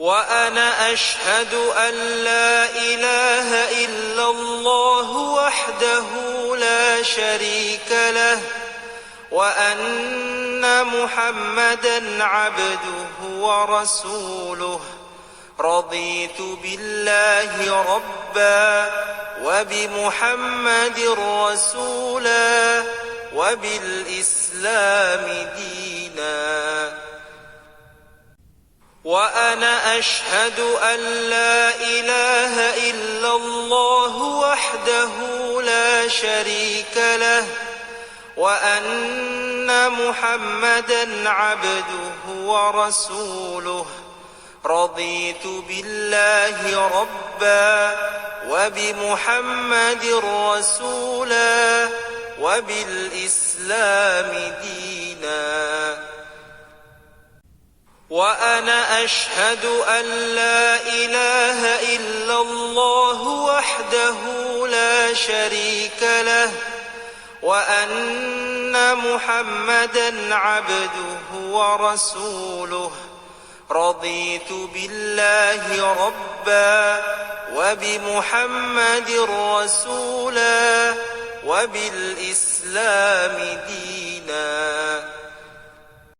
وأنا أشهد أن لا إله إلا الله وحده لا شريك له وأن محمدا عبده ورسوله. رضيت بالله ربا وبمحمد رسولا وبالإسلام دينا. وأنا أشهد أن لا إله إلا الله وحده لا شريك له وأن محمدا عبده ورسوله. رضيت بالله ربا وبمحمد رسولا وبالإسلام دينا. وأنا أشهد أن لا إله إلا الله وحده لا شريك له وأن محمدا عبده ورسوله. رضيت بالله ربا وبمحمد رسولا وبالإسلام دينا.